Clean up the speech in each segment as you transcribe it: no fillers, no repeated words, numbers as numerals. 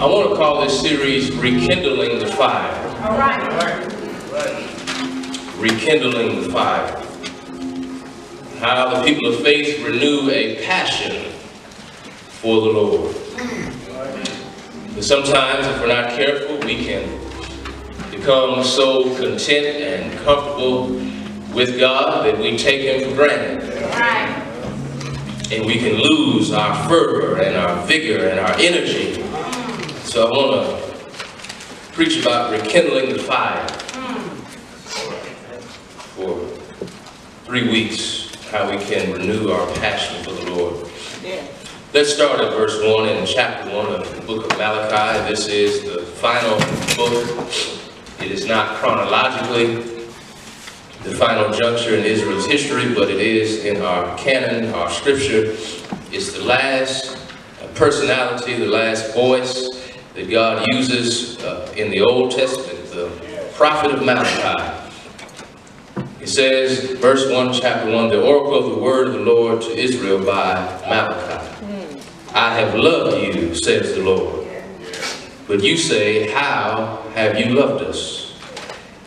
I want to call this series Rekindling the Fire. All right. Rekindling the Fire. How the people of faith renew a passion for the Lord. But sometimes, if we're not careful, we can become so content and comfortable with God that we take Him for granted. Right. And we can lose our fervor and our vigor and our energy. So I want to preach about rekindling the fire for 3 weeks, how we can renew our passion for the Lord. Yeah. Let's start at verse 1 in chapter 1 of the book of Malachi. This is the final book. It is not chronologically the final juncture in Israel's history, but it is in our canon, our scripture. It's the last personality, the last voice that God uses in the Old Testament, the prophet of Malachi. It says, verse 1, chapter 1, the oracle of the word of the Lord to Israel by Malachi. I have loved you, says the Lord. But you say, how have you loved us?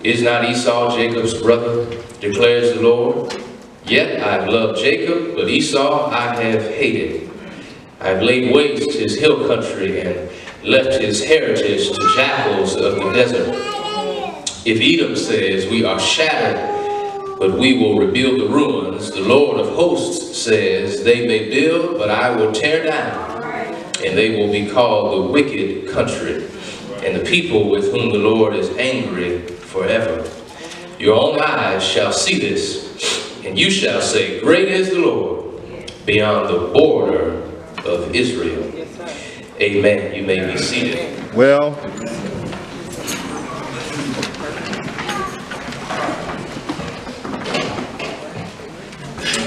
Is not Esau Jacob's brother, declares the Lord? Yet I have loved Jacob, but Esau I have hated. I have laid waste his hill country and left his heritage to jackals of the desert. If Edom says, we are shattered, but we will rebuild the ruins, the Lord of hosts says, they may build, but I will tear down, and they will be called the wicked country, and the people with whom the Lord is angry forever. Your own eyes shall see this, and you shall say, great is the Lord beyond the border of Israel. Amen. You may be seated. Well,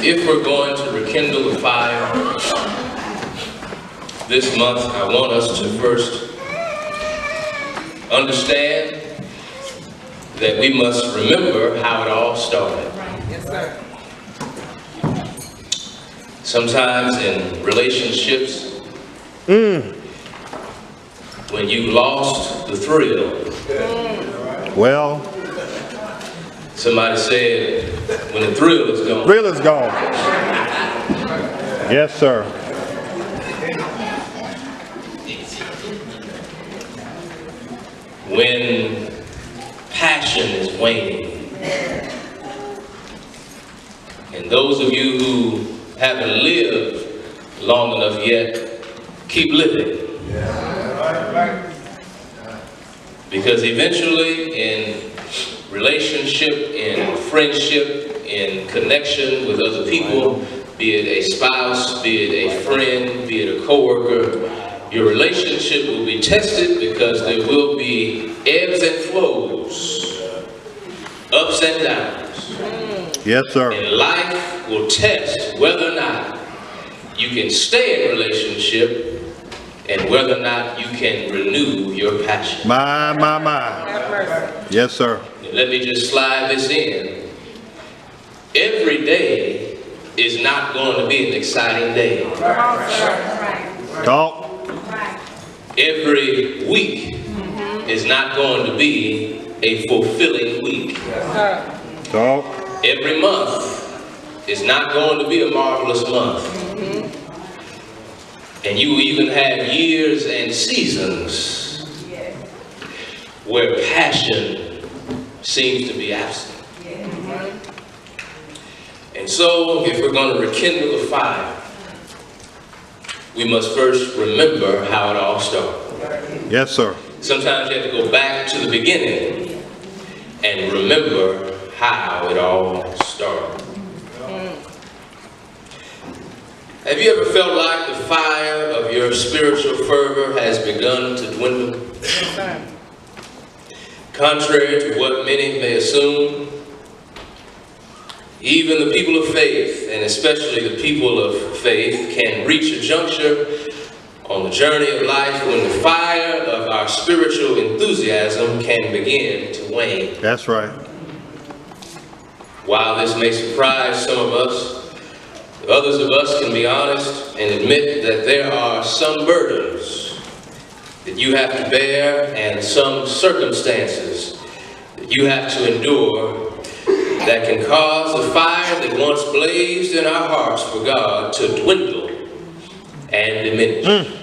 if we're going to rekindle the fire this month, I want us to first understand that we must remember how it all started. Yes, sir. Sometimes in relationships, when you lost the thrill, well, somebody said, when the thrill is gone. thrill is gone. Yes, sir. When passion is waning. And those of you who haven't lived long enough yet, keep living. Because eventually in relationship, in friendship, in connection with other people, be it a spouse, be it a friend, be it a coworker, your relationship will be tested because there will be ebbs and flows, ups and downs. Yes, sir. And life will test whether or not you can stay in relationship and whether or not you can renew your passion. My. Yes, sir. Let me just slide this in. Every day is not going to be an exciting day. Talk. Every week is not going to be a fulfilling week. Talk. Every month is not going to be a marvelous month. And you even have years and seasons where passion seems to be absent. And so, if we're going to rekindle the fire, we must first remember how it all started. Yes, sir. Sometimes you have to go back to the beginning and remember how it all started. Have you ever felt like the fire of your spiritual fervor has begun to dwindle? Contrary to what many may assume, even the people of faith, and especially the people of faith, can reach a juncture on the journey of life when the fire of our spiritual enthusiasm can begin to wane. That's right. While this may surprise some of us, others of us can be honest and admit that there are some burdens that you have to bear and some circumstances that you have to endure that can cause the fire that once blazed in our hearts for God to dwindle and diminish.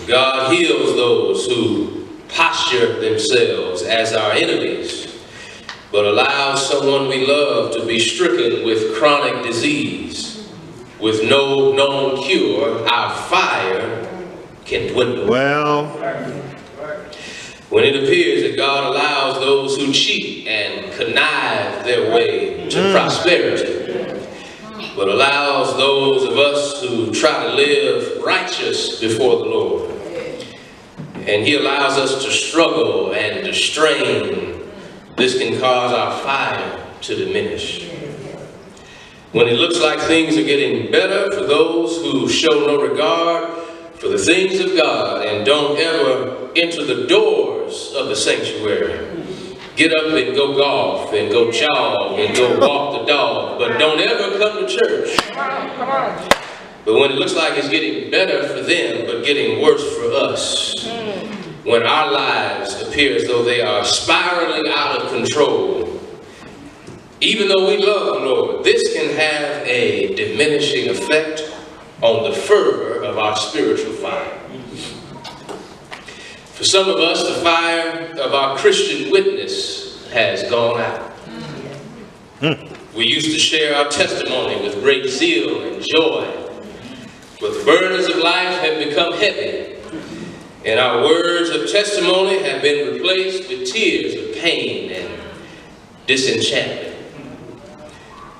God heals those who posture themselves as our enemies, but allows someone we love to be stricken with chronic disease with no known cure. Our fire can dwindle. Well, when it appears that God allows those who cheat and connive their way to prosperity, but allows those of us who try to live righteous before the Lord, and He allows us to struggle and to strain, this can cause our fire to diminish. When it looks like things are getting better for those who show no regard for the things of God and don't ever enter the doors of the sanctuary, get up and go golf and go jog and go walk the dog, but don't ever come to church. Come on. But when it looks like it's getting better for them, but getting worse for us, when our lives appear as though they are spiraling out of control, even though we love the Lord, this can have a diminishing effect on the fervor of our spiritual fire. For some of us, the fire of our Christian witness has gone out. We used to share our testimony with great zeal and joy, but the burdens of life have become heavy, and our words of testimony have been replaced with tears of pain and disenchantment.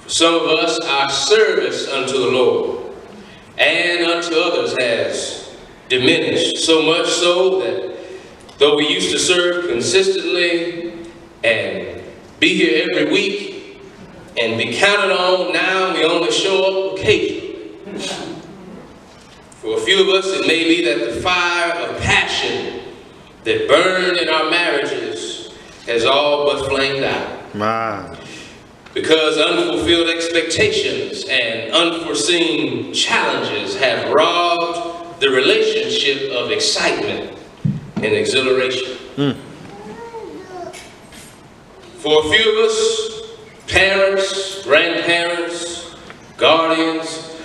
For some of us, our service unto the Lord and unto others has diminished, so much so that though we used to serve consistently and be here every week and be counted on, now we only show up occasionally. For a few of us, it may be that the fire of passion that burned in our marriages has all but flamed out. my. Because unfulfilled expectations and unforeseen challenges have robbed the relationship of excitement and exhilaration. For a few of us, parents, grandparents, guardians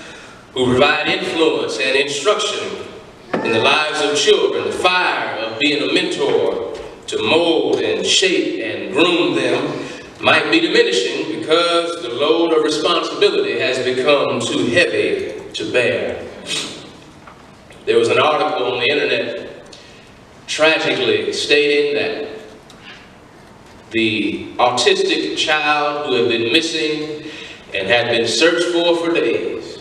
who provide influence and instruction in the lives of children, the fire of being a mentor to mold and shape and groom them might be diminishing because the load of responsibility has become too heavy to bear. There was an article on the internet tragically stating that the autistic child who had been missing and had been searched for days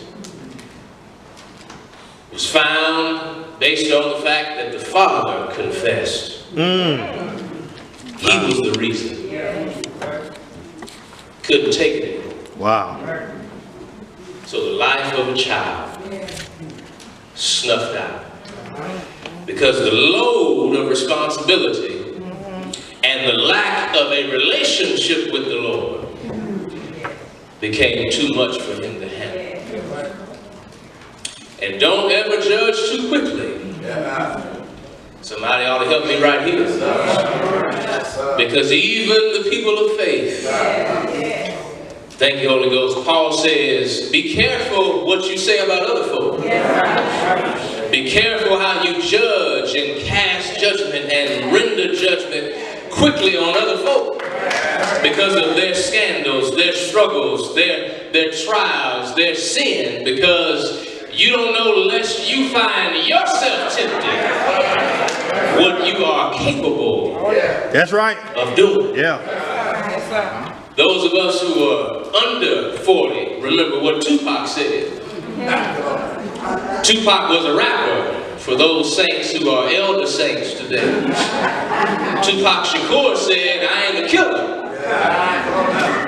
was found based on the fact that the father confessed. He was the reason. Couldn't take it anymore. Wow. So the life of a child snuffed out. Because the load of responsibility and the lack of a relationship with the Lord became too much for him to handle. And don't ever judge too quickly. Somebody ought to help me right here. Because even the people of faith, thank you, Holy Ghost, Paul says, be careful what you say about other folk. Be careful how you judge and cast judgment and render judgment quickly on other folk because of their scandals, their struggles, their trials, their sin, because you don't know lest you find yourself tempted what you are capable That's right. of doing. Yeah. Those of us who are under 40 remember what Tupac said. Tupac was a rapper for those saints who are elder saints today. Tupac Shakur said, I ain't a killer.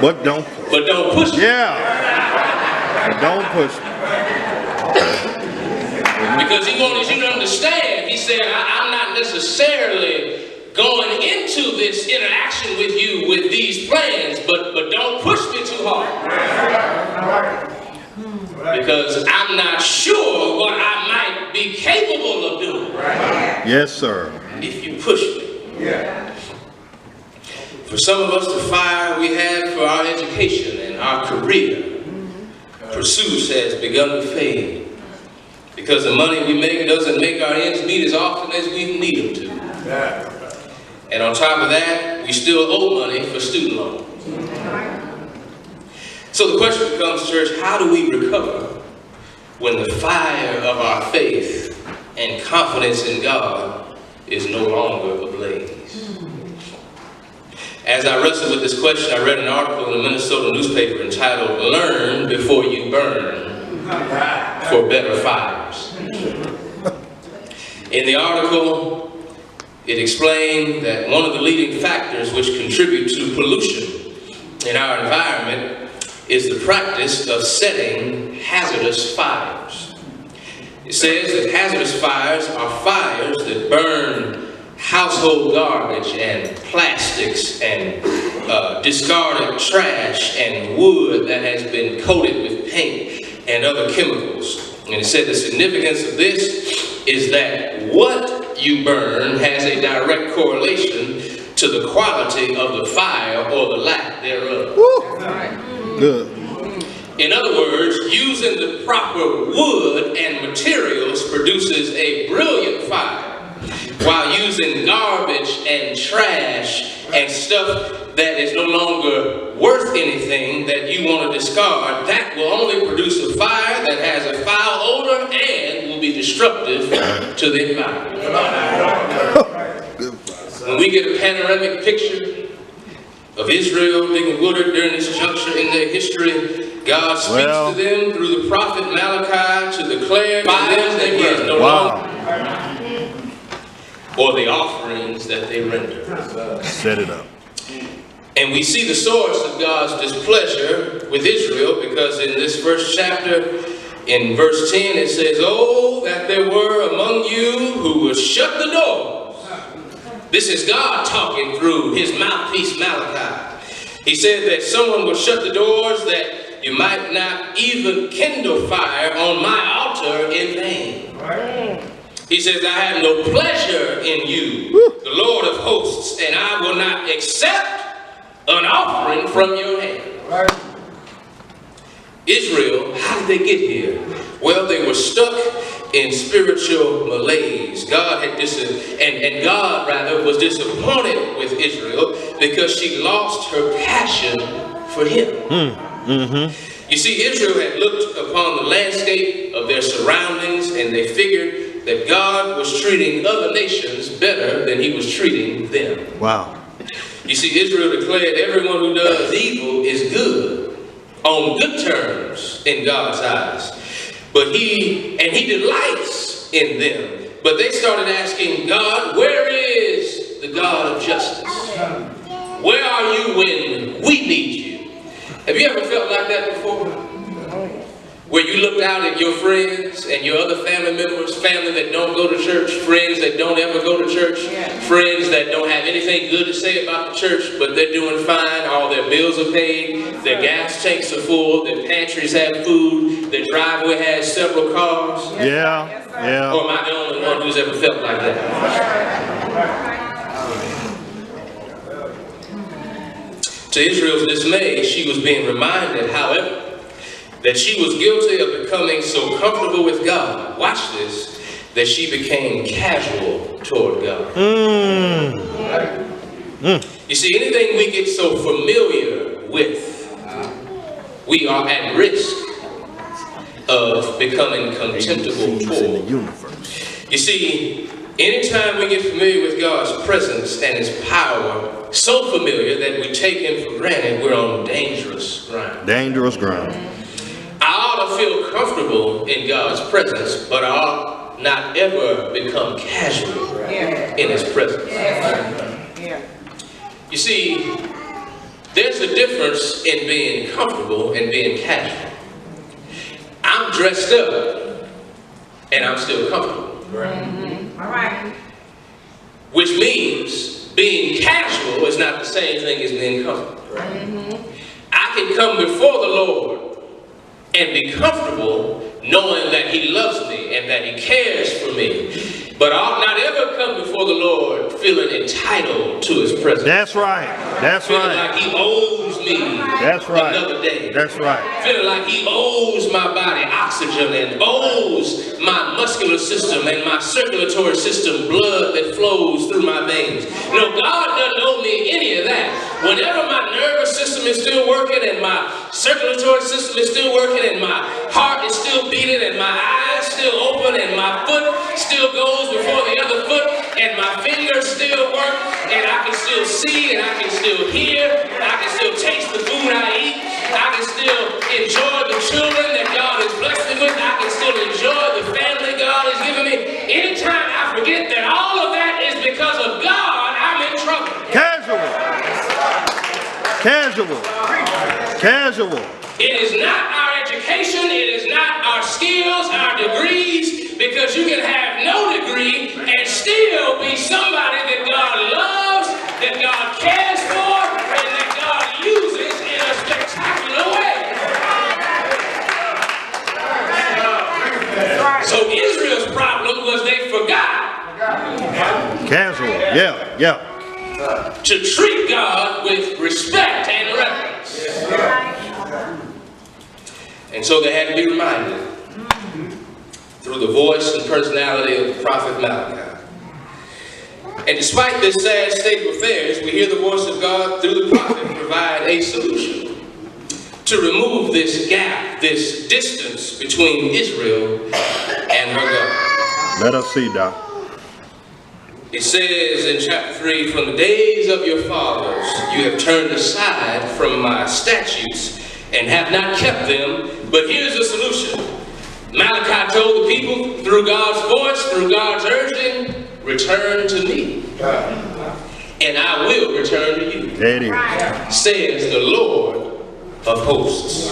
But don't. But don't push me. Yeah. But don't push me. Because he wanted you to understand. He said, I'm not necessarily going into this interaction with you with these plans, but don't push me too hard. Because I'm not sure what I might be capable Yes, sir. if you push me. For some of us, the fire we had for our education and our career pursuits has begun to fade because the money we make doesn't make our ends meet as often as we need them to. And on top of that, we still owe money for student loans. So the question becomes, church, how do we recover when the fire of our faith and confidence in God is no longer ablaze? As I wrestled with this question, I read an article in a Minnesota newspaper entitled, "Learn Before You Burn for Better Fires." In the article, it explained that one of the leading factors which contribute to pollution in our environment is the practice of setting hazardous fires. It says that hazardous fires are fires that burn household garbage and plastics and discarded trash and wood that has been coated with paint and other chemicals. And it said the significance of this is that what you burn has a direct correlation to the quality of the fire or the lack thereof. Good. In other words, using the proper wood and materials produces a brilliant fire, while using garbage and trash and stuff that is no longer worth anything that you want to discard, that will only produce a fire that has a foul odor and will be destructive to the environment. When we get a panoramic picture of Israel digging Woodard during this juncture in their history, God speaks to them through the prophet Malachi to declare to them that he is no longer, or the offerings that they render. Set it up. And we see the source of God's displeasure with Israel because in this first chapter, in verse 10, it says, "Oh, that there were among you who would shut the doors." This is God talking through his mouthpiece Malachi. He said that someone would shut the doors that you might not even kindle fire on my altar in vain. He says, "I have no pleasure in you, the Lord of hosts, and I will not accept an offering from your hand." Israel, how did they get here? Well, they were stuck in spiritual malaise. God was disappointed with Israel because she lost her passion for him. You see, Israel had looked upon the landscape of their surroundings and they figured that God was treating other nations better than he was treating them. Wow. You see, Israel declared everyone who does evil is good, on good terms in God's eyes. But he delights in them. But they started asking God, where is the God of justice? Where are you when we need you? Have you ever felt like that before? Where you looked out at your friends and your other family members, family that don't go to church, friends that don't ever go to church, friends that don't have anything good to say about the church, but they're doing fine, all their bills are paid, their gas tanks are full, their pantries have food, their driveway has several cars. Yeah. Yeah. Or am I the only one who's ever felt like that? To Israel's dismay, she was being reminded, however, that she was guilty of becoming so comfortable with God, watch this, that she became casual toward God. You see, anything we get so familiar with, we are at risk of becoming contemptible toward. You see, anytime we get familiar with God's presence and his power, so familiar that we take him for granted, we're on dangerous ground. Dangerous ground. I ought to feel comfortable in God's presence, but I ought not ever become casual in his presence. You see, there's a difference in being comfortable and being casual. I'm dressed up and I'm still comfortable. All right. Which means being casual is not the same thing as being comfortable. I can come before the Lord and be comfortable knowing that he loves me and that he cares for me but ought not ever come before the Lord feeling entitled to his presence. That's right. That's Feeling right. like he owes me That's right. another day. That's right. Feeling like he owes my body oxygen and owes my muscular system and my circulatory system blood that flows through my veins. No, God doesn't owe me any of that. Whenever my nervous system is still working and my circulatory system is still working and my heart is still beating and my eyes still open and my foot still goes before the other foot and my fingers still work and I can still see and I can still hear, I can still taste the food I eat, I can still enjoy the children that God has blessed me with, I can still enjoy the family God has given me. Anytime I forget that all of that is because of God, I'm in trouble. Casual. Casual. Casual. It is not our education, it is not our skills, our degrees, because you can have no degree and still be somebody that God loves, that God cares for, and that God uses in a spectacular way. So Israel's problem was they forgot Casual. Yeah. Yeah. to treat God with respect and reverence. And so they had to be reminded through the voice and personality of the prophet Malachi. And despite this sad state of affairs, we hear the voice of God through the prophet provide a solution to remove this gap, this distance between Israel and her God. Let us see, Doc. It says in chapter 3, from the days of your fathers, you have turned aside from my statutes and have not kept them. But here's the solution. Malachi told the people through God's voice, through God's urging, return to me, and I will return to you, There it is. says the Lord of hosts.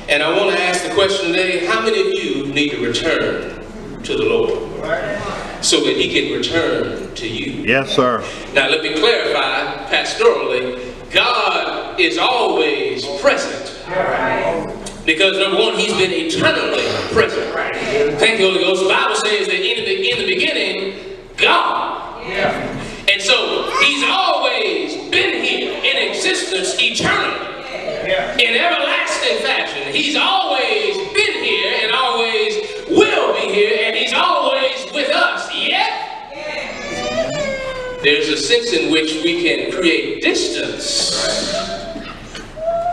And I want to ask the question today, how many of you need to return to the Lord so that he can return to you? Yes, sir. Now let me clarify pastorally, God is always present. Because number one, he's been eternally present. Thank you, Holy Ghost. The Bible says that in the beginning, God. And so he's always been here in existence eternally. In everlasting fashion. He's always been here and always will be here, and he's always with us. Yet, there's a sense in which we can create distance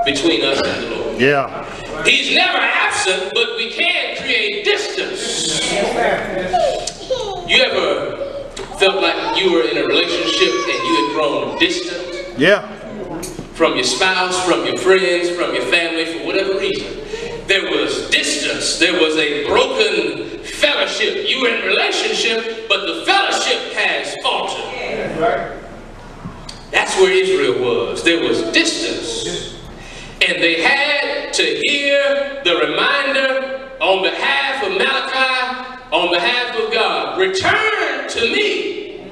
between us and the Lord. Yeah. He's never absent, but we can create distance. You ever felt like you were in a relationship and you had grown distant? Yeah. From your spouse, from your friends, from your family, for whatever reason. There was distance. There was a broken fellowship. You were in a relationship, but the fellowship has faltered. That's where Israel was. There was distance. And they had to hear the reminder on behalf of Malachi, on behalf of God. Return to me,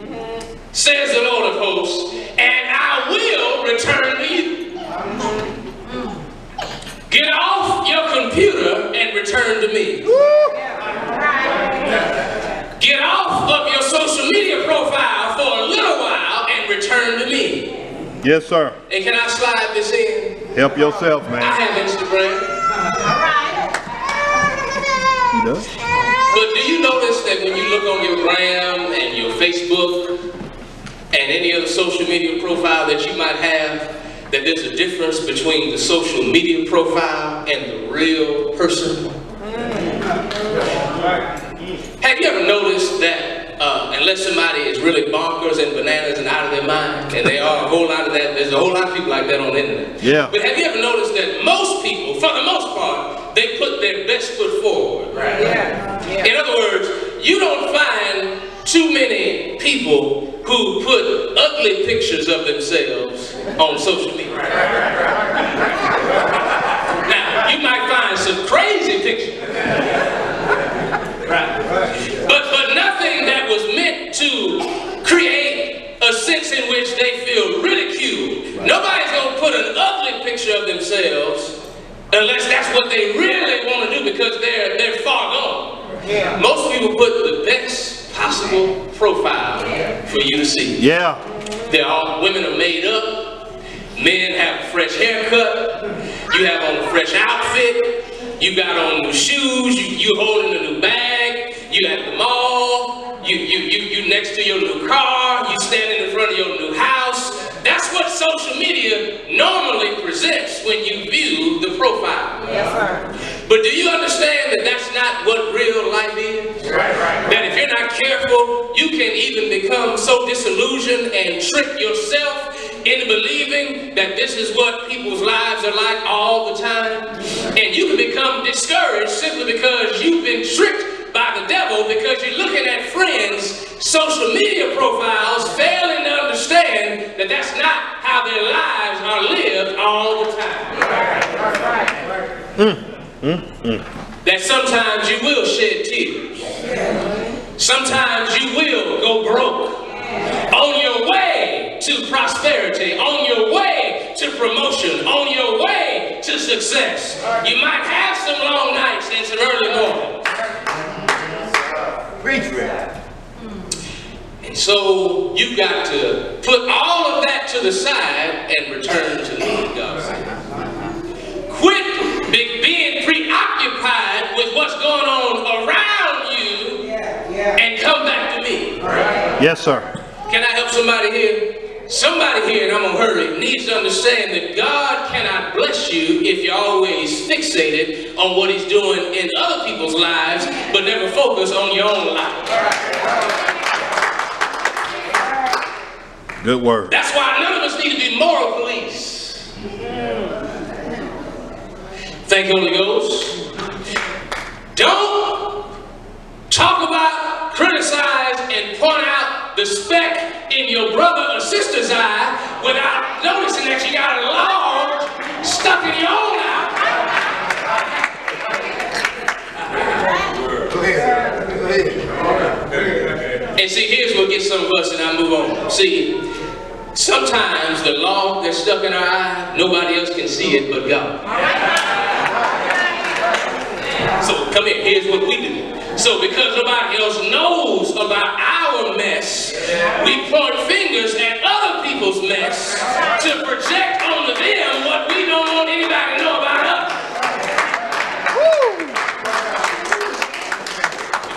says the Lord of hosts, and I will return to you. Get off your computer and return to me. Get off of your social media profile for a little while and return to me. Yes, sir. And can I slide this in? Help yourself, I man. have Instagram. He does. But do you notice that when you look on your Gram and your Facebook and any other social media profile that you might have, that there's a difference between the social media profile and the real person? Have you ever noticed that unless somebody is really bonkers and bananas and out of their mind, and they are a whole lot of that, there's a whole lot of people like that on the internet. Yeah. But have you ever noticed that most people, for the most part, they put their best foot forward? In other words, you don't find too many people who put ugly pictures of themselves on social media. Now, you might find some crazy pictures. But nothing that was meant to create a sense in which they feel ridiculed. Nobody's going to put an ugly picture of themselves unless that's what they really want to do because they're far gone. Most people put the best possible profile for you to see. Yeah. Women are made up. Men have a fresh haircut. You have on a fresh outfit. You got on new shoes. You holding a new bag. You at the mall. You next to your new car. You standing in front of your new house. That's what social media normally presents when you view the profile. Yes, sir. But do you understand that that's not what real life is? Right. That if you're not careful, you can even become so disillusioned and trick yourself into believing that this is what people's lives are like all the time. And you can become discouraged simply because you've been tricked by the devil, because you're looking at friends' social media profiles, failing to understand that that's not how their lives are lived all the time. That sometimes you will shed tears. Sometimes you will go broke. On your way to prosperity, on your way to promotion, on your way to success. You might have some long nights and some early mornings. And so you've got to put all of that to the side and return to the God. Quit being preoccupied with what's going on around you and come back to me. Yes, sir. Can I help somebody here? Somebody here, and I'm going to hurry, needs to understand that God cannot bless you if you're always fixated on what he's doing in other people's lives, but never focus on your own life. Good word. That's why none of us need to be moral police. Thank you, Holy Ghost. Don't talk about, criticize, and point out the speck in your brother or sister's eye without noticing that you got a log stuck in your own eye. And see, here's what gets some of us, and I move on. See, sometimes the log that's stuck in our eye, nobody else can see it but God. So come here, here's what we do. So because nobody else knows about our mess, we point fingers at other people's mess to project onto them what we don't want anybody to know about us.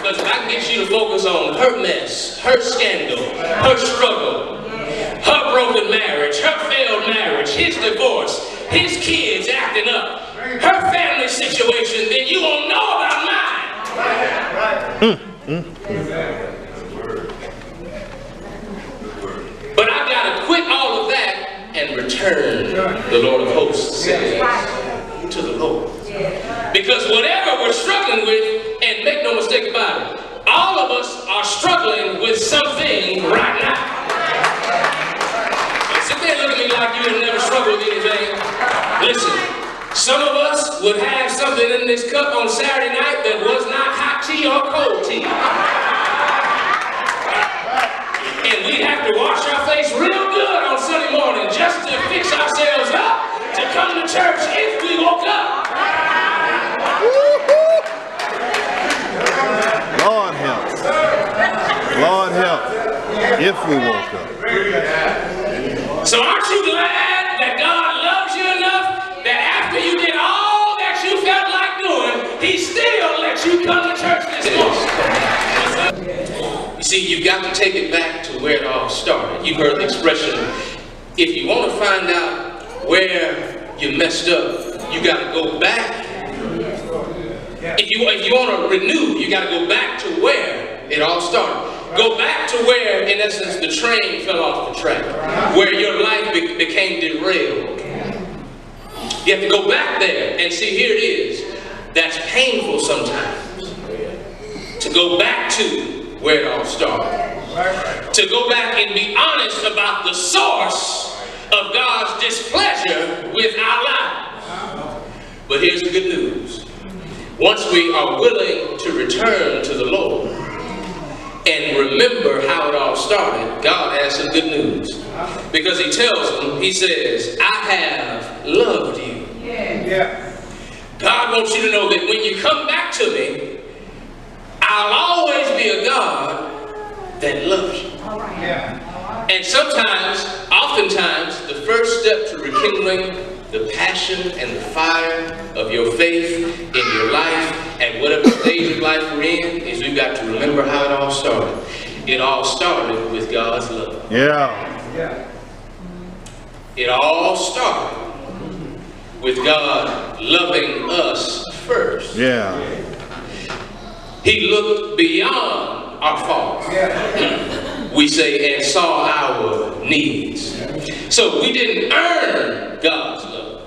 Because if I can get you to focus on her mess, her scandal, her struggle, her broken marriage, her failed marriage, his divorce, his kids acting up, her family situation, then you won't know about mine. But I've got to quit all of that and return, the Lord of hosts says, to the Lord. Because whatever we're struggling with, and make no mistake about it, all of us are struggling with something right now. Sit there and look at me like you have never struggled with anything. Listen, some of us would have something in this cup on Saturday night that was not hot tea or cold tea. And we'd have to wash our face real good on Sunday morning just to fix ourselves up to come to church if we woke up. Lord help. Lord help. If we woke up. So aren't you glad that God loves you enough that after you did all that you felt like doing, he still let you come to church this morning? You see, you've got to take it back to where it all started. You've heard the expression, if you want to find out where you messed up, you got to go back. If you want to renew, you got to go back to where it all started. Go back to where, in essence, the train fell off the track, where your life became derailed. You have to go back there and see, here it is. That's painful sometimes, to go back to where it all started. To go back and be honest about the source of God's displeasure with our lives. But here's the good news. Once we are willing to return to the Lord and remember how it all started, God has some good news. Because he tells them, he says, I have loved you. God wants you to know that when you come back to me, I'll always be a God that loves you. All right. Yeah. And sometimes, oftentimes, the first step to rekindling the passion and the fire of your faith in your life at whatever stage of life we're in is we've got to remember how it all started. It all started with God's love. Yeah. Yeah. It all started with God loving us first. Yeah. He looked beyond our faults. We say, and saw our needs. So we didn't earn God's love.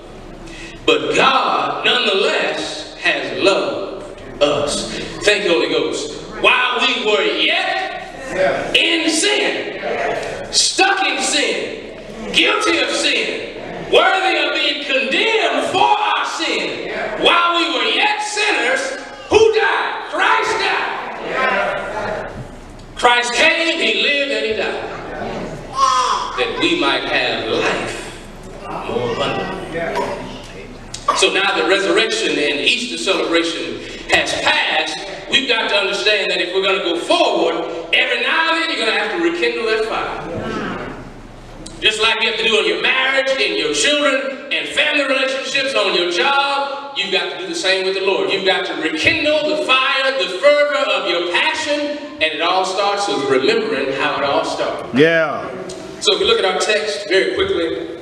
But God, nonetheless, has loved us. Thank you, Holy Ghost. While we were yet in sin, stuck in sin, guilty of sin, worthy of being condemned for our sin, while we were yet sinners, who died? Christ died. Christ came, he lived, and he died. That we might have life more abundantly. So now that resurrection and Easter celebration has passed, we've got to understand that if we're going to go forward, every now and then you're going to have to rekindle that fire. Just like you have to do in your marriage, in your children, and family relationships, on your job, you've got to do the same with the Lord. You've got to rekindle the fire, the fervor of your passion, and it all starts with remembering how it all started. Yeah. So if you look at our text very quickly,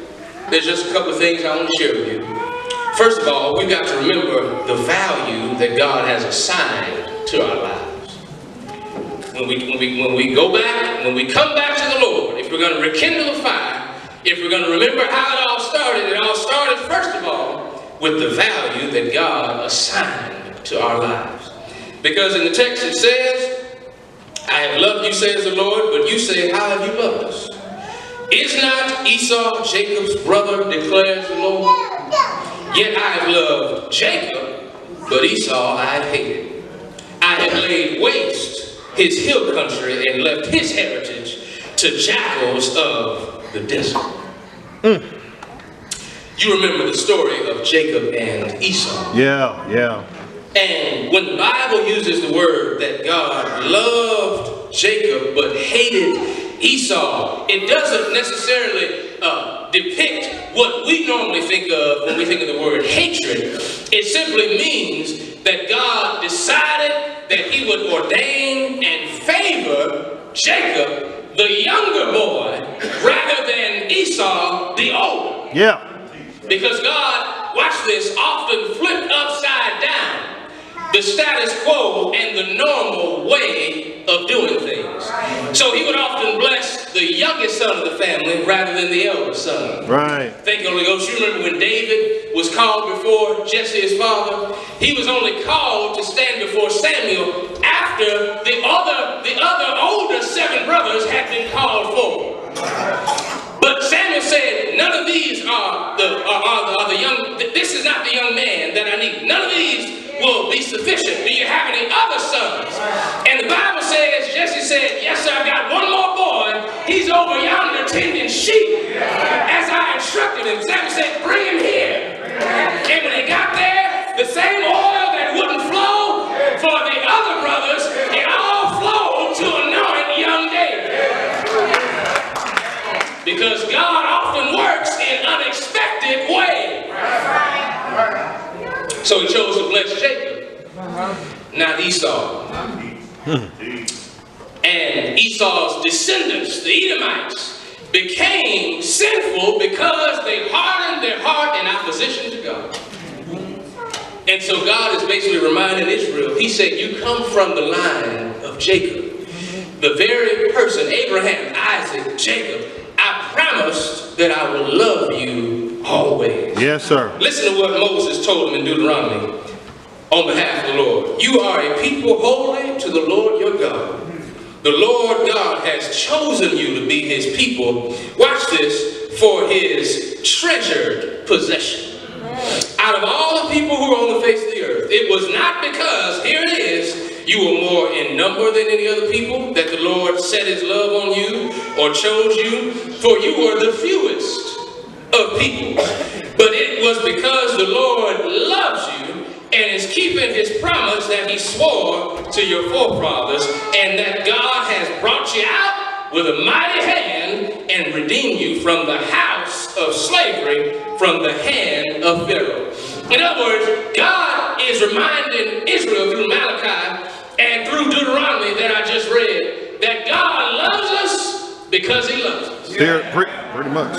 there's just a couple of things I want to share with you. First of all, we've got to remember the value that God has assigned to our lives. When we go back, when we come back to the Lord, if we're going to rekindle the fire, if we're going to remember how it all started first of all with the value that God assigned to our lives. Because in the text it says, I have loved you, says the Lord, but you say, how have you loved us? Is not Esau Jacob's brother, declares the Lord? Yet I have loved Jacob, but Esau I have hated. I have laid waste his hill country and left his heritage to jackals of the desert. You remember the story of Jacob and Esau. Yeah. Yeah. And when the Bible uses the word that God loved Jacob but hated Esau, it doesn't necessarily depict what we normally think of when we think of the word hatred. It simply means that God decided that he would ordain and favor Jacob, the younger boy, rather than Esau, the older. Yeah. Because God, watch this, often flipped upside down the status quo and the normal way of doing things. So he would often bless the youngest son of the family rather than the eldest son. Right. Thank you, Holy Ghost. You remember when David was called before Jesse, his father? He was only called to stand before Samuel after the other older 7 brothers had been called forward. But Samuel said, none of these are the young, this is not the young man that I need. None of these will be sufficient. Do you have any other sons? And the Bible says, Jesse said, yes, sir, I've got one more boy. He's over yonder tending sheep. As I instructed him, Samuel said, bring him here. And when he got there, the same oil that wouldn't flow for the other brothers, it all flowed to anoint young David. Because God often works in unexpected ways. So he chose to bless Jacob, not Esau. And Esau's descendants, the Edomites, became sinful because they hardened their heart in opposition to God. And so God is basically reminding Israel, he said, you come from the line of Jacob. The very person, Abraham, Isaac, Jacob, I promised that I will love you always. Yes, sir. Listen to what Moses told him in Deuteronomy on behalf of the Lord. You are a people holy to the Lord your God. The Lord God has chosen you to be his people. Watch this, for his treasured possession. Out of all the people who are on the face of the earth, it was not because, here it is, you were more in number than any other people that the Lord set his love on you or chose you, for you were the fewest of people. But it was because the Lord loves you and is keeping his promise that he swore to your forefathers, and that God has brought you out with a mighty hand and redeemed you from the house of slavery, from the hand of Pharaoh. In other words, God is reminding Israel through Malachi and through Deuteronomy that I just read, that God loves us because he loves us. Here, pretty much.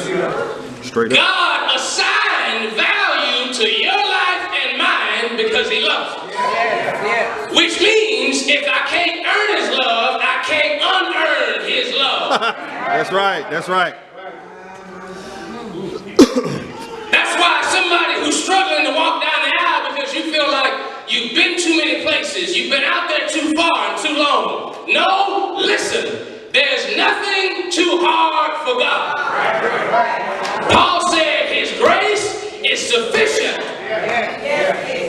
Straight up. God assigned value to your life and mine because he loves us. Which means if I can't earn his love, I can't unearn his love. That's right. That's right. That's why somebody who's struggling to walk down the aisle because you feel like you've been too many places, you've been out there too far and too long. No, listen. There's nothing too hard for God. Paul said his grace is sufficient.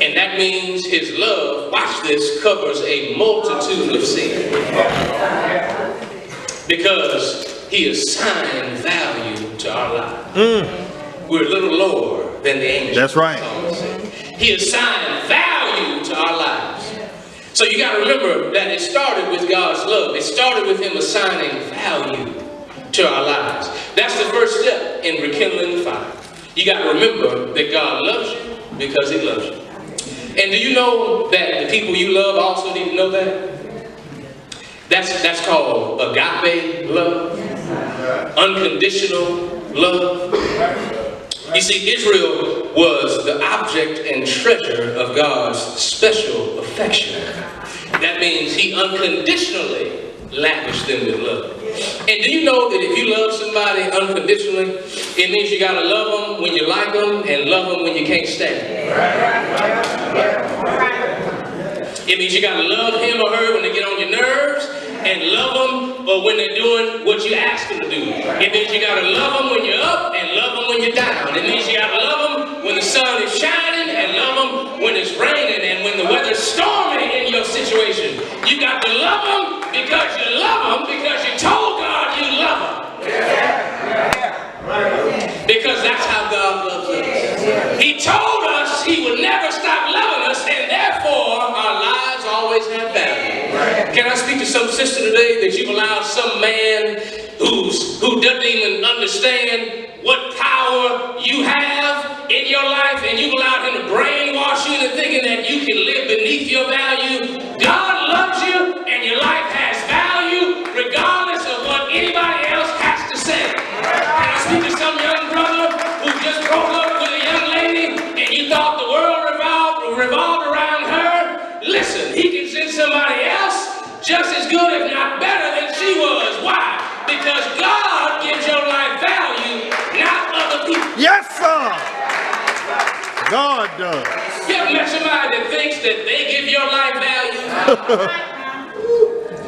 And that means his love, watch this, covers a multitude of sins. Because he assigned value to our lives. We're a little lower than the angels. That's right. He assigned value to our lives. So you got to remember that it started with God's love. It started with him assigning value to our lives. That's the first step in rekindling the fire. You got to remember that God loves you because he loves you. And do you know that the people you love also need to know that? That's called agape love. Unconditional love. You see, Israel was the object and treasure of God's special affection. That means he unconditionally lavished them with love. And do you know that if you love somebody unconditionally, it means you got to love them when you like them and love them when you can't stand them. It means you got to love him or her when they get on your nerves, and love them when they're doing what you ask them to do. It means you got to love them when you're up and love them when you're down. It means you got to love them when the sun is shining and love them when it's raining and when the weather's stormy in your situation. You got to love them because you love them because you told God you love them. Because that's how God loves us. He told us he would never stop loving us, and therefore our lives always have value. Can I speak to some sister today that you've allowed some man who doesn't even understand what power you have in your life, and you've allowed him to brainwash you into thinking that you can live beneath your value? God loves you, and your life has value regardless of what anybody else has to say. Can I speak to some young brother who just broke up with a young lady and you thought the world revolved around her? Listen, he can send somebody else just as good, if not better, than she was. Why? Because God gives your life value, not other people. Yes, sir. God does. You ever met somebody that thinks that they give your life value?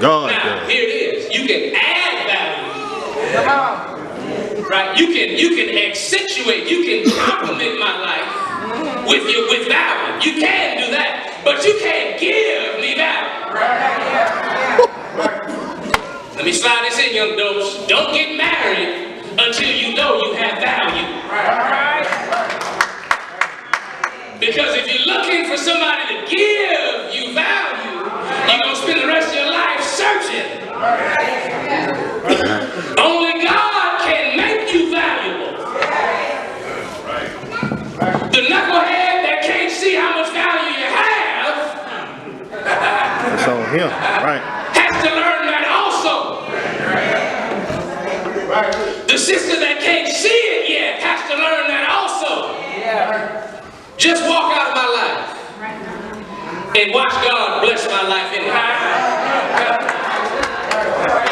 God Now, does. here it is. You can add value. Right? You can accentuate, you can complement my life with value. You can do that, but you can't give me value. Let me slide this in, young dopes. Don't get married until you know you have value. Because if you're looking for somebody to give you value, you're going to spend the rest of your life searching. Only God can make you valuable. The knucklehead that can't see how much value you have That's on him. Right. has to learn that also. The sister that can't see it yet has to learn that also. Just walk out of my life and watch God bless my life anyhow.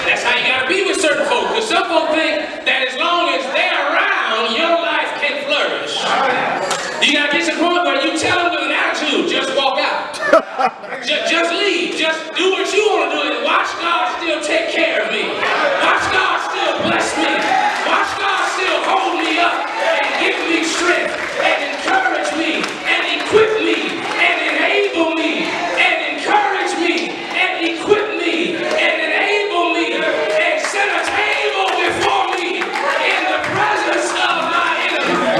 That's how you got to be with certain folks. Because some folks think that as long as they're around, your life can flourish. You got to get to the point where you tell them with an attitude, just walk out. Just leave. Just do what you want to do and watch God still take care of me. Watch God still bless me. Watch God still hold me up and give me strength and encourage me and equip me and enable me and encourage me and equip me and enable me and set a table before me in the presence of my enemies.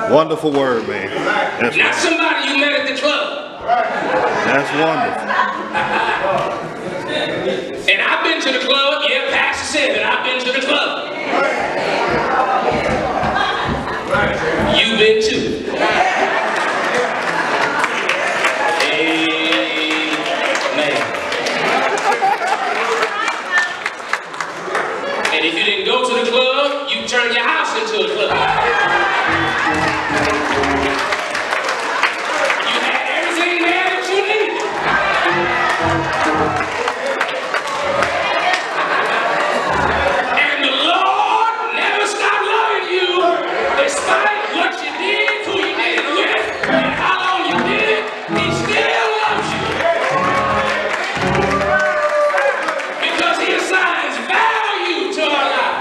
Wonderful word, man. That's Not right. somebody you met at the club. That's wonderful. And I've been to the club. Yeah, Pastor said that I've been to the club. You've been too. Amen. And if you didn't go to the club, you turned your house into a club. You had everything there that you needed. And the Lord never stopped loving you, despite what you did, who you did it with, and how long you did it. He still loves you. Because he assigns value to our life.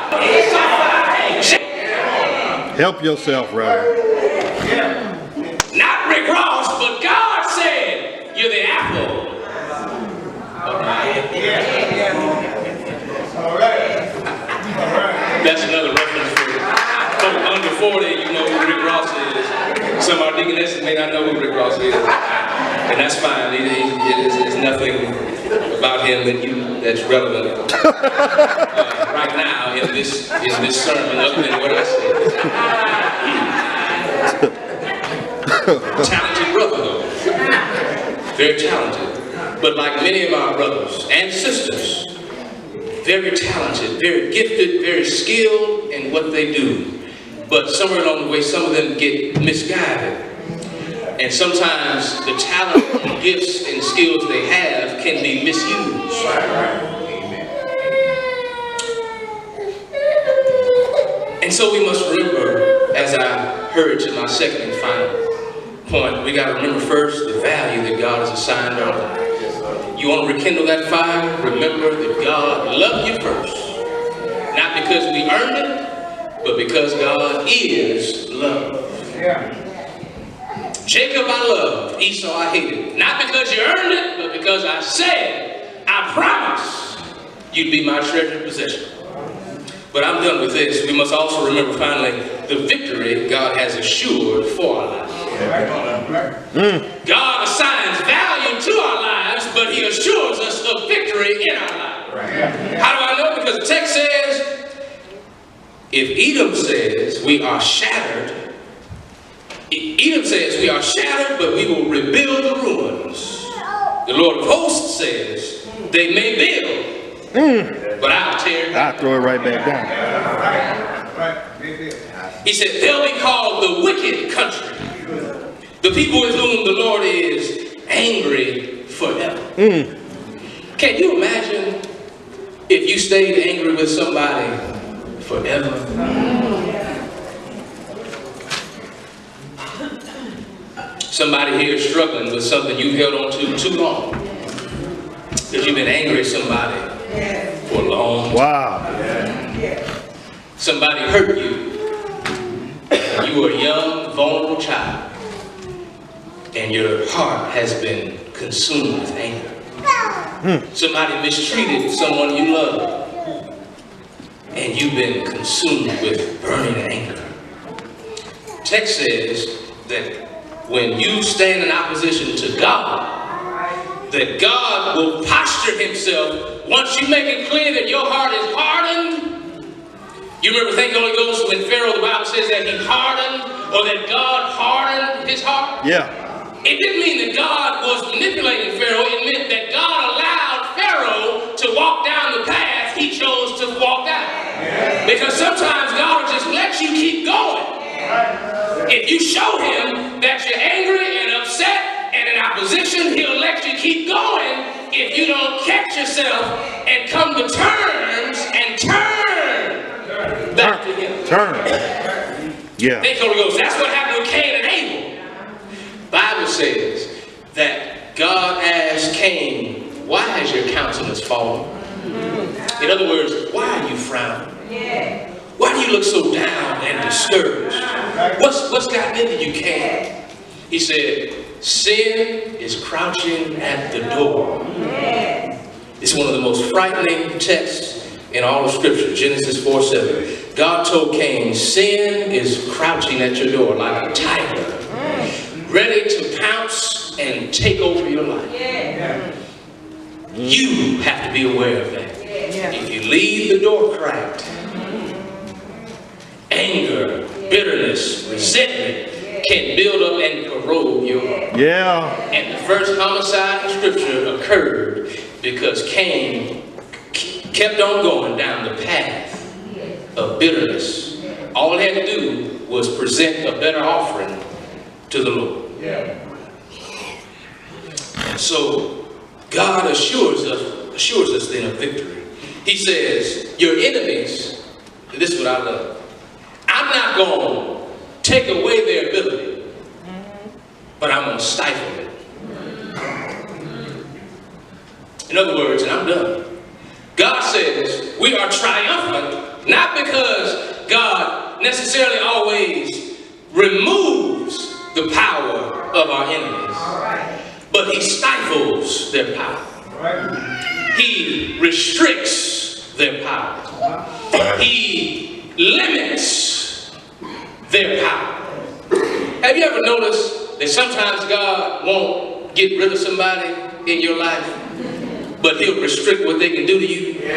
Help yourself, Reverend. Not Rick Ross, but God said you're the apple of my eye. That's another reference for folk under 40. You know who Rick Ross is. Some of our deaconesses may not know who Rick Ross is, and that's fine. There's nothing about him that's relevant right now in this sermon, other than what I said. Talented brother, though. Very talented. But like many of our brothers and sisters, very talented, very gifted, very skilled in what they do. But somewhere along the way, some of them get misguided. And sometimes the talent, gifts, and skills they have can be misused. And so we must remember, as I heard to my second and final point, we got to remember first the value that God has assigned our lives. You want to rekindle that fire? Remember that God loved you first. Not because we earned it, but because God is love. Jacob I loved, Esau I hated. Not because you earned it, but because I said, I promise you'd be my treasured possession. But I'm done with this. We must also remember finally the victory God has assured for our lives. God assigns value to our lives, but he assures us of victory in our lives. How do I know? Because the text says, if Edom says we are shattered, Edom says we are shattered, but we will rebuild the ruins. The Lord of hosts says they may build, but I'll tear it down. I'll throw it right back down. He said they'll be called the wicked country, the people with whom the Lord is angry forever. Can you imagine if you stayed angry with somebody forever? Somebody here is struggling with something you've held on to too long. Because you've been angry at somebody for a long time. Wow. Somebody hurt you. You were a young, vulnerable child. And your heart has been consumed with anger. Somebody mistreated someone you love. And you've been consumed with burning anger. Text says that when you stand in opposition to God, that God will posture himself once you make it clear that your heart is hardened. You remember, thank the Holy Ghost, when Pharaoh, the Bible says that he hardened, or that God hardened his heart? Yeah. It didn't mean that God was manipulating Pharaoh. It meant that God allowed Pharaoh to walk down the path he chose to walk down. Because sometimes God will just let you keep going. If you show him that you're angry and upset and in opposition, he'll let you keep going if you don't catch yourself and come to terms and turn back to him. Turn. Yeah. Thank the Holy Ghost. That's what happened with Cain and Abel. Bible says that God asked Cain, why has your countenance fallen? In other words, why are you frowning? Why do you look so down and discouraged? What's gotten into you, Cain? He said, sin is crouching at the door. It's one of the most frightening texts in all of Scripture, Genesis 4:7. God told Cain, sin is crouching at your door like a tiger, ready to pounce and take over your life. You have to be aware of that. If you leave the door cracked, anger, bitterness, resentment can build up and corrode your heart. Yeah. And the first homicide in Scripture occurred because Cain kept on going down the path of bitterness. All he had to do was present a better offering to the Lord. So God assures us then of victory. He says, your enemies, this is what I love, I'm not going to take away their ability, but I'm going to stifle it. In other words, and I'm done, God says we are triumphant, not because God necessarily always removes the power of our enemies, but he stifles their power. He restricts their power. He limits their power. Have you ever noticed that sometimes God won't get rid of somebody in your life, but he'll restrict what they can do to you? You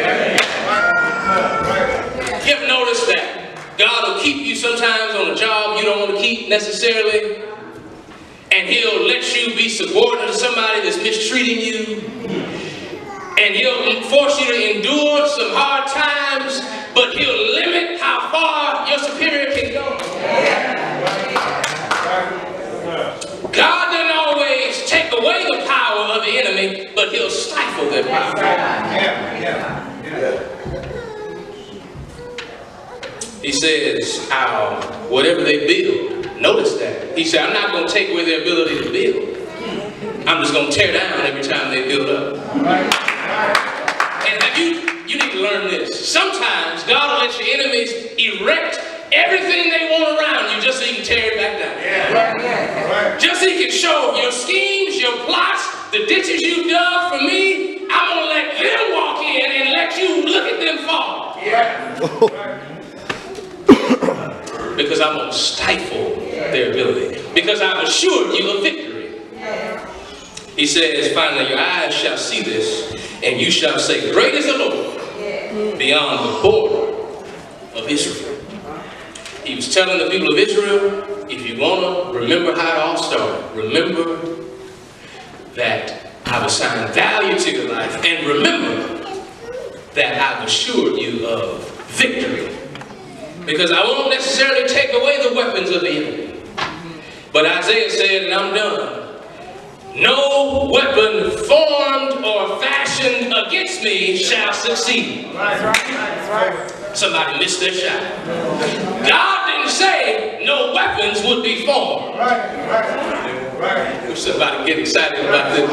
ever notice that God will keep you sometimes on a job you don't want to keep necessarily, and he'll let you be subordinate to somebody that's mistreating you, and he'll force you to endure some hard times, but he'll limit how far your superior can go? God doesn't always take away the power of the enemy, but he'll stifle their power. He says, whatever they build, notice that. He said, I'm not going to take away their ability to build. I'm just going to tear down every time they build up. And you need to learn this. Sometimes God will let your enemies erect everything they want around you just so he can tear it back down. Just so he can show your schemes, your plots, the ditches you dug for me. I'm going to let them walk in and let you look at them fall. Because I'm going to stifle their ability. Because I've assured you of victory. He says, finally, your eyes shall see this, and you shall say, great is the Lord beyond the border of Israel. He was telling the people of Israel, if you want to remember how it all started, remember that I've assigned value to your life, and remember that I've assured you of victory. Because I won't necessarily take away the weapons of the enemy. But Isaiah said, and I'm done, no weapon formed or fashioned against me shall succeed. Somebody missed their shot. God didn't say no weapons would be formed. Somebody get excited about this.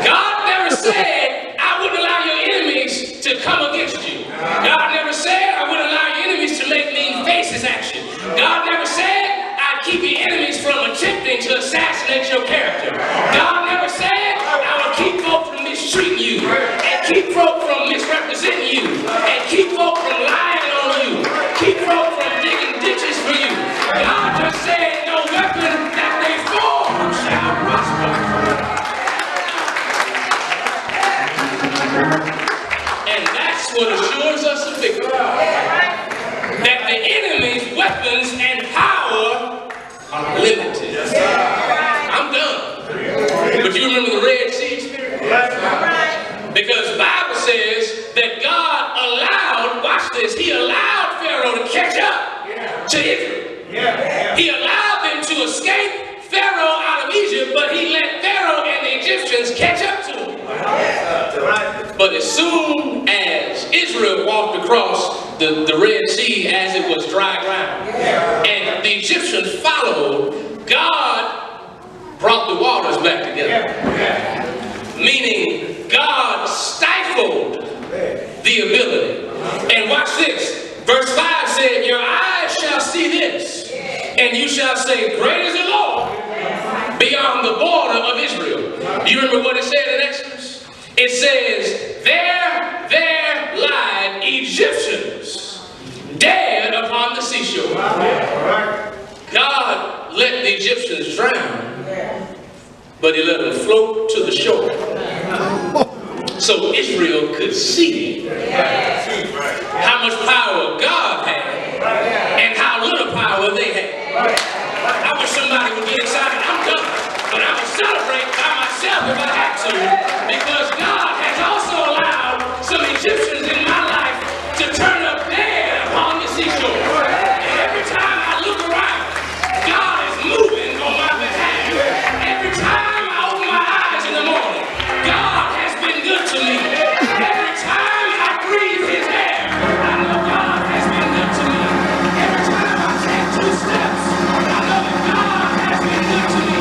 God never said I wouldn't allow your enemies to come against you. God never said I wouldn't allow your enemies to make mean faces at you. God never said I'd keep your enemies from attempting to assassinate your character. God never said I would keep folk from mistreating you, and keep folk from misrepresenting you, and keep folk from lying on you, keep folk from digging ditches for you. God just said no weapon that they form shall prosper. And that's what assures us of victory. That the enemy's weapons and power are limited. I'm done. But you remember the Red Sea experience? Because the Bible says that God allowed, watch this, he allowed Pharaoh to catch up to Israel. He allowed them to escape Pharaoh out of Egypt, but he let Pharaoh and the Egyptians catch up to him. But as soon as Israel walked across the Red Sea as it was dry ground, and the Egyptians followed, God brought the waters back together. Meaning God stifled the ability. And watch this. Verse 5 said, your eyes shall see this, and you shall say, great is the Lord beyond the border of Israel. Do you remember what it said in Exodus? It says, there lied Egypt. seashore. God let the Egyptians drown, but he let them float to the shore. So Israel could see how much power God had and how little power they had. I wish somebody would get excited. I'm done, but I will celebrate by myself if I have to, because God has also allowed some Egyptians in my life to turn up there on the seashore. And every time I look around, God is moving on my behalf. Every time I open my eyes in the morning, God has been good to me. Every time I breathe his air, I know God has been good to me. Every time I take 2 steps, I know that God has been good to me.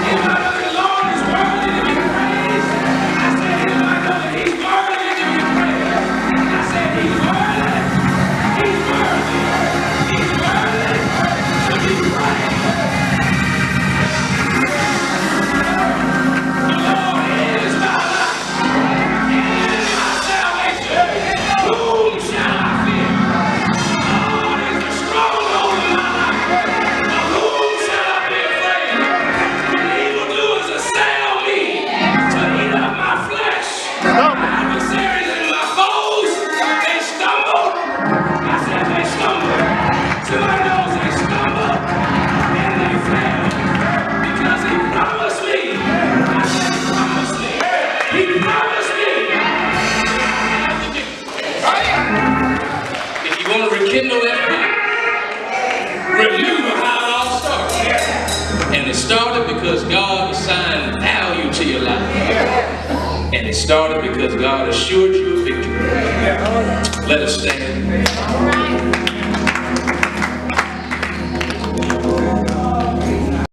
Anybody know the Lord is worthy to be praised? I said, anybody know that he's worthy to be praised? I said, he's worthy. He's worthy. He's worthy to be praised. The Lord is my light and my salvation. Whom shall I fear? The Lord is the stronghold of my life. Of whom shall I be afraid? The evildoers assail me to eat up my flesh. My adversaries and my foes, they stumble. I said they stumble. Somebody knows they stumble and they fail because he promised me. I said he promised me. He promised me. If you want to rekindle that fire, remember how it all started. And it started because God assigned value to your life. And it started because God assured you of victory. Let us stand.